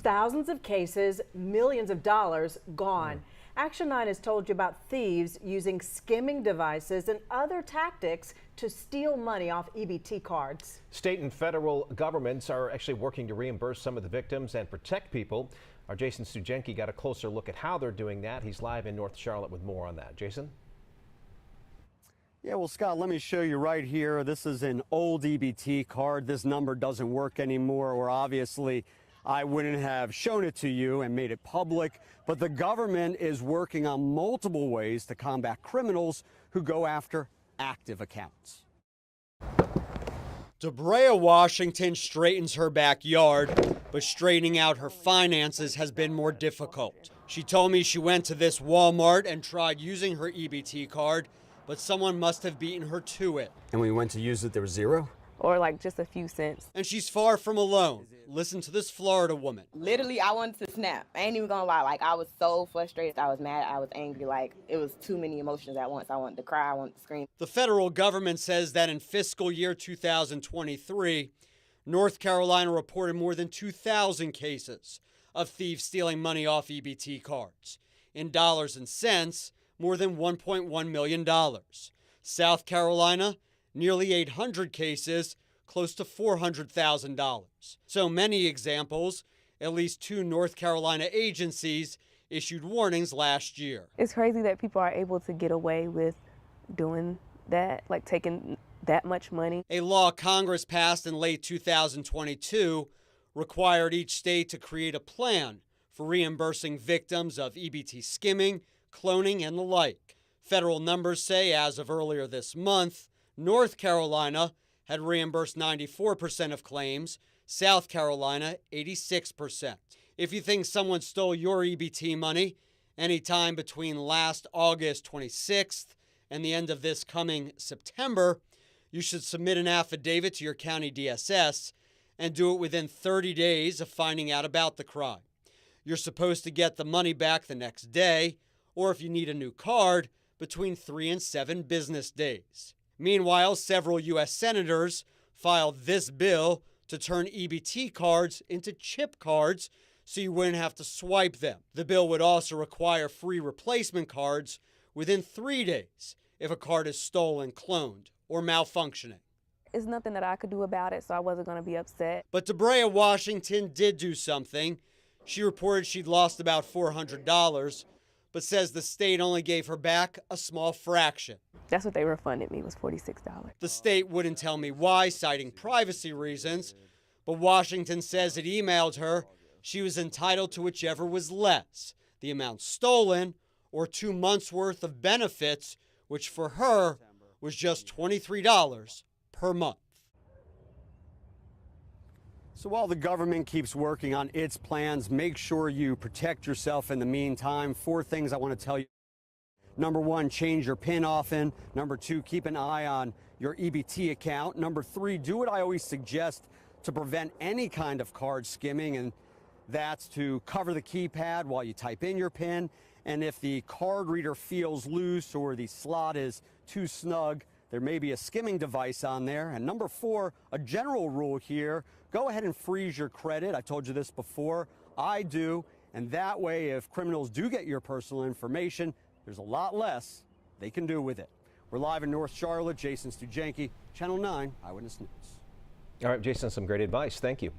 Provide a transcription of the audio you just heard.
Thousands of cases, millions of dollars gone. Action 9 has told you about thieves using skimming devices and other tactics to steal money off EBT cards. State and federal governments are actually working to reimburse some of the victims and protect people. Our Jason Stujenki got a closer look at how they're doing that. He's live in North Charlotte with more on that. Jason? Yeah, well, Scott, let me show you right here. This is an old EBT card. This number doesn't work anymore, or obviously I wouldn't have shown it to you and made it public. But the government is working on multiple ways to combat criminals who go after active accounts. Debrea Washington straightens her backyard, but straightening out her finances has been more difficult. She told me she went to this Walmart and tried using her EBT card, but someone must have beaten her to it. And when you went to use it, there was zero? Or like just a few cents. And she's far from alone. Listen to this Florida woman. Literally, I wanted to snap. I ain't even gonna lie. Like, I was so frustrated. I was mad. I was angry. Like, it was too many emotions at once. I wanted to cry. I wanted to scream. The federal government says that in fiscal year 2023, North Carolina reported more than 2,000 cases of thieves stealing money off EBT cards. In dollars and cents, more than $1.1 million. South Carolina, nearly 800 cases, close to $400,000. So many examples, at least 2 North Carolina agencies issued warnings last year. It's crazy that people are able to get away with doing that, like taking that much money. A law Congress passed in late 2022 required each state to create a plan for reimbursing victims of EBT skimming, cloning, and the like. Federal numbers say as of earlier this month, North Carolina had reimbursed 94% of claims, South Carolina 86%. If you think someone stole your EBT money anytime between last August 26th and the end of this coming September, you should submit an affidavit to your county DSS and do it within 30 days of finding out about the crime. You're supposed to get the money back the next day, or if you need a new card, between 3 and 7 business days. Meanwhile, several U.S. senators filed this bill to turn EBT cards into chip cards so you wouldn't have to swipe them. The bill would also require free replacement cards within 3 days if a card is stolen, cloned, or malfunctioning. It's nothing that I could do about it, so I wasn't going to be upset. But Debrea Washington did do something. She reported she'd lost about $400, but says the state only gave her back a small fraction. That's what they refunded me, was $46. The state wouldn't tell me why, citing privacy reasons, but Washington says it emailed her she was entitled to whichever was less, the amount stolen or 2 months' worth of benefits, which for her was just $23 per month. So while the government keeps working on its plans, make sure you protect yourself in the meantime. 4 things I want to tell you. Number 1, change your PIN often. Number 2, keep an eye on your EBT account. Number 3, do what I always suggest to prevent any kind of card skimming, and that's to cover the keypad while you type in your PIN. And if the card reader feels loose or the slot is too snug, there may be a skimming device on there. And number 4, a general rule here, go ahead and freeze your credit. I told you this before. I do. And that way, if criminals do get your personal information, there's a lot less they can do with it. We're live in North Charlotte. Jason Stujenki, Channel 9 Eyewitness News. All right, Jason, some great advice. Thank you.